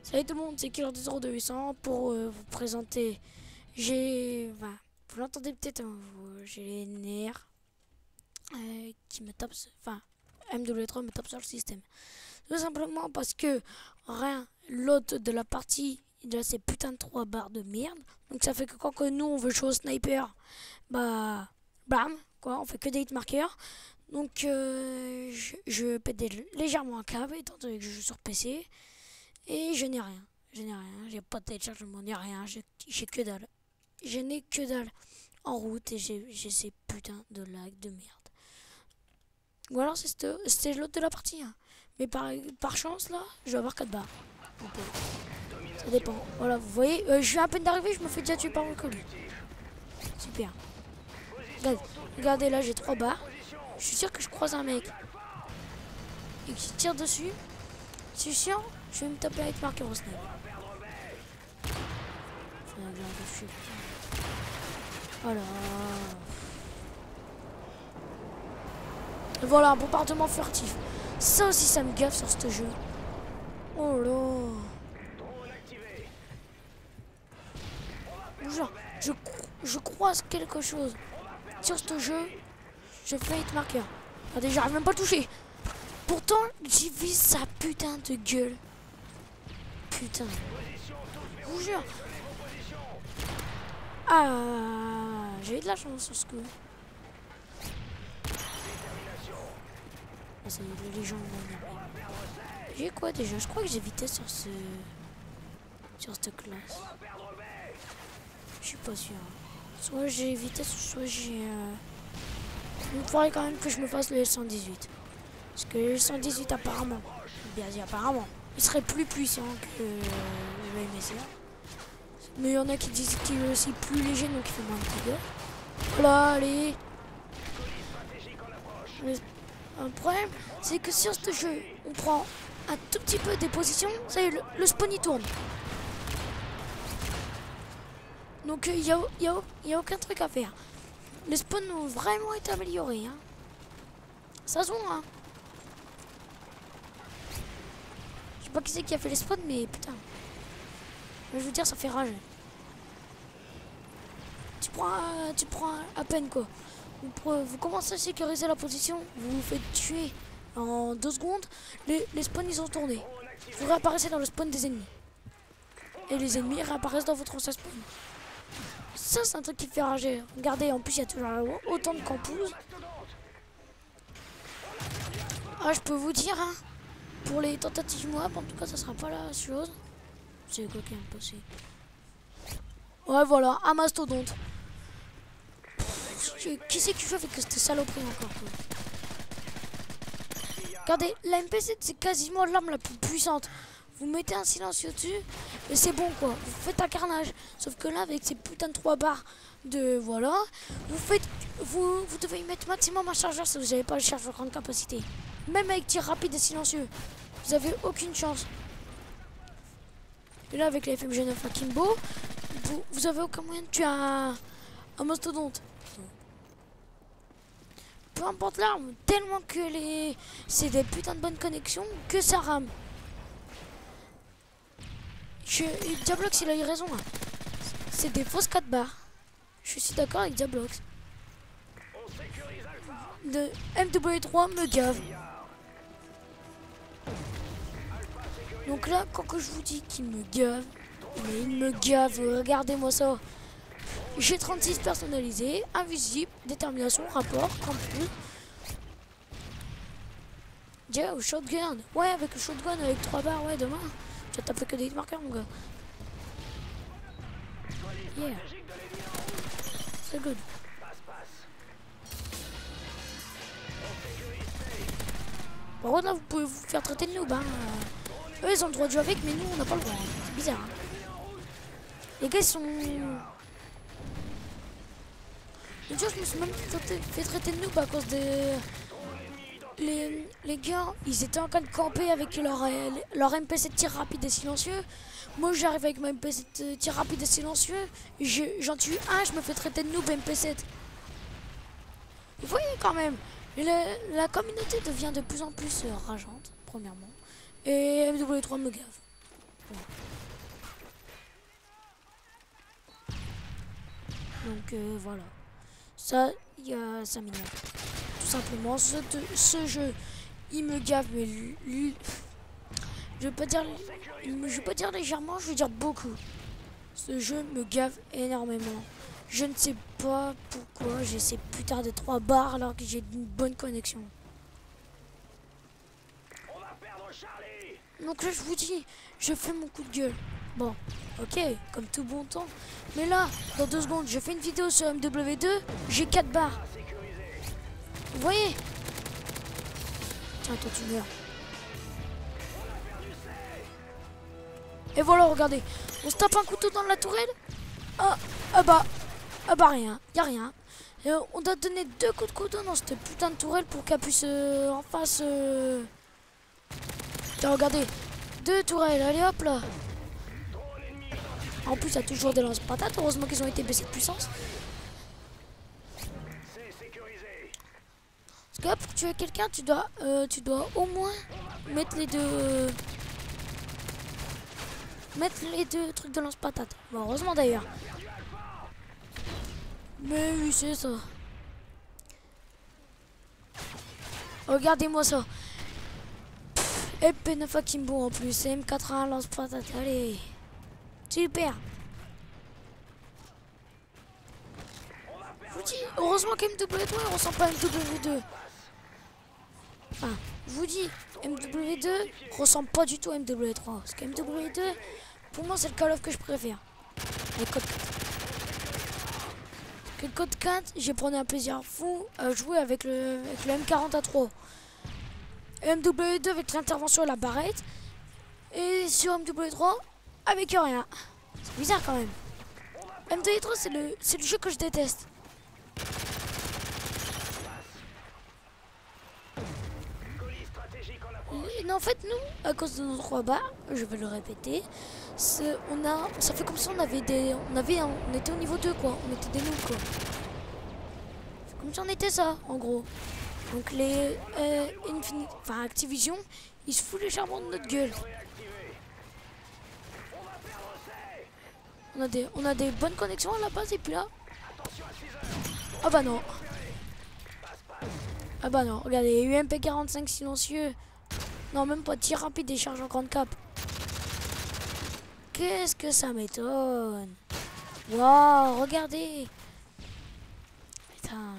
Salut tout le monde, c'est Killer des 0200 pour vous présenter. Vous l'entendez peut-être, hein, j'ai les nerfs qui me tapent, enfin, MW3 me tape sur le système. Tout simplement parce que rien, l'autre de la partie, il a ces putains de 3 barres de merde. Donc ça fait que quand nous on veut jouer au sniper, bah, bam, quoi, on fait que des hit marqueurs. Donc je pète légèrement un câble étant donné que je joue sur PC. Et je n'ai rien. J'ai pas de téléchargement, ni rien. J'ai que dalle. Je n'ai que dalle en route et j'ai ces putains de lag de merde. Ou alors c'était l'autre de la partie. Hein. Mais par chance, là, je vais avoir 4 barres. Ça dépend. Voilà, vous voyez, je viens à peine d'arriver, je me fais déjà tuer par mon colis. Super. Regardez là, j'ai 3 barres. Je suis sûr que je croise un mec. Et qui tire dessus. Je suis sûr, je vais me taper avec marqueur au sniper. Voilà. Et voilà, un bombardement furtif. Ça aussi, ça me gaffe sur ce jeu. Oh là. Genre, je croise quelque chose. Sur ce jeu, je fais hit marqueur. Regardez, j'arrive même pas à toucher. Pourtant, j'y vise sa putain de gueule. Putain. Je vous jure. Ah, j'ai eu de la chance sur ce coup. Ah, ça y est, les gens vont m'énerver. J'ai quoi déjà? Je crois que j'ai vitesse sur cette classe. Je suis pas sûr. Soit j'ai vitesse, soit j'ai... Il faudrait quand même que je me fasse le L118. Parce que le L118 apparemment, bien dit apparemment, il serait plus puissant que le MSR. Mais il y en a qui disent qu'il est aussi plus léger, donc il fait moins de dégâts. Voilà, allez. Un problème, c'est que sur ce jeu, on prend un tout petit peu des positions, ça y est, le spawn il tourne. Donc il n'y a aucun truc à faire. Les spawns ont vraiment été améliorés. Hein. Ça se voit, hein. Je sais pas qui c'est qui a fait les spawns, mais putain. Je veux dire, ça fait rage. Tu prends à peine quoi. Vous commencez à sécuriser la position, vous vous faites tuer en 2 secondes, les spawns ils ont tourné. Vous réapparaissez dans le spawn des ennemis. Et les ennemis réapparaissent dans votre spawn. Ça c'est un truc qui fait rager. Regardez, en plus il y a toujours autant de campouzes. Ah, je peux vous dire, hein, pour les tentatives web, en tout cas ça sera pas la chose. C'est quoi qui est impossible. Ouais voilà, un mastodonte. Qui c'est qui joue avec cette saloperie encore quoi. Regardez, la MP7 c'est quasiment l'arme la plus puissante. Vous mettez un silencieux dessus et c'est bon quoi. Vous faites un carnage. Sauf que là avec ces putains de 3 barres de voilà, vous devez y mettre maximum un chargeur si vous n'avez pas le chargeur grande capacité. Même avec tir rapide et silencieux, vous avez aucune chance. Et là avec la FMG9 Akimbo, vous avez aucun moyen de tuer un mastodonte. Peu importe l'arme, tellement que c'est des putains de bonnes connexions que ça rame. Diablox il a eu raison. Hein. C'est des fausses 4 barres. Je suis d'accord avec Diablox. Le MW3 me gave. Donc là, quand je vous dis qu'il me gave, mais il me gave, regardez-moi ça. J'ai 36 personnalisés, invisible, détermination, rapport, campus. Déjà, au shotgun. Ouais, avec le shotgun, avec 3 barres, ouais, demain. Tu vas taper que des marqueurs, mon gars. Yeah. C'est good. Par contre, là, vous pouvez vous faire traiter de noob. Hein. Eux, ils ont le droit de jouer avec, mais nous, on n'a pas le droit. C'est bizarre. Hein. Les gars, ils sont... Et tu vois, je me suis même fait traiter de noob à cause de... Les gars, ils étaient en train de camper avec leur MP7 tir rapide et silencieux. Moi, j'arrive avec ma MP7 tir rapide et silencieux. J'en tue un, je me fais traiter de noob MP7. Vous voyez quand même, la communauté devient de plus en plus rageante, premièrement. Et MW3 me gave. Bon. Donc voilà. Ça, ça m'énerve. Tout simplement, ce jeu, il me gave, mais je vais pas dire légèrement, je vais dire beaucoup. Ce jeu me gave énormément. Je ne sais pas pourquoi j'ai ces putains de 3 barres alors que j'ai une bonne connexion. Donc là, je vous dis, je fais mon coup de gueule. Bon, ok, comme tout bon temps. Mais là, dans 2 secondes, je fais une vidéo sur MW2, j'ai 4 barres. Vous voyez? Tiens, toi, tu meurs. Et voilà, regardez. On se tape un couteau dans la tourelle. Ah bah rien, y'a rien. On doit donner 2 coups de couteau dans cette putain de tourelle pour qu'elle puisse en face. Tiens, regardez. 2 tourelles, allez hop là. En plus, il y a toujours des lance-patates. Heureusement qu'ils ont été baissés de puissance. Parce que là, pour tuer quelqu'un, tu dois au moins mettre les deux. Mettre les 2 trucs de lance-patates. Bon, heureusement d'ailleurs. Mais oui, c'est ça. Regardez-moi ça. EP9 Akimbo en plus. M81 lance-patate. Allez. Super. Je vous dis, heureusement qu'MW3 il ressemble pas à MW2. Enfin, je vous dis, MW2 ressemble pas du tout à MW3. Parce que MW2, pour moi, c'est le Call of que je préfère. Avec Code 4. Parce que le Code 4, j'ai pris un plaisir fou à jouer avec le M40A3. MW2 avec l'intervention et la barrette. Et sur MW3, avec rien. C'est bizarre quand même. MW3, c'est le jeu que je déteste. En fait, nous, à cause de nos 3 barres, je vais le répéter, ça fait comme si on était au niveau 2 quoi, on était des noobs quoi. C'est comme si on était ça, en gros. Donc les Activision, ils se foutent légèrement de notre gueule. On a des bonnes connexions à la base et puis là. Ah bah non. Ah bah non, regardez, UMP45 silencieux. Non, même pas de tir rapide et charge en grande cape. Qu'est-ce que ça m'étonne. Waouh, regardez. Putain.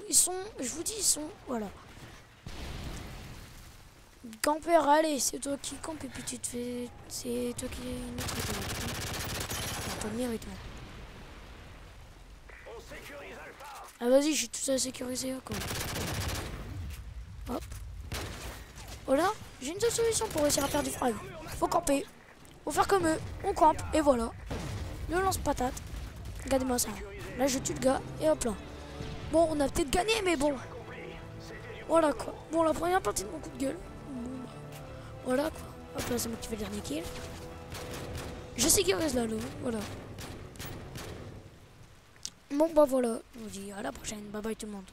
Ils sont, je vous dis, ils sont, voilà. Campeur, allez, c'est toi qui campe et puis tu te fais... C'est toi qui... Pas de mérite, moi. Ah vas-y, je suis tout seul sécurisé quoi. Hop. Voilà, j'ai une seule solution pour réussir à faire du frag. Faut camper. Faut faire comme eux. On campe et voilà. Le lance-patate. Regardez-moi ça. Là je tue le gars et hop là. Bon, on a peut-être gagné mais bon. Voilà quoi. Bon, la première partie de mon coup de gueule. Bon, voilà quoi. Hop là, c'est moi qui fais le dernier kill. Je sécurise là, voilà. Bon bah voilà, je vous dis à la prochaine, bye bye tout le monde.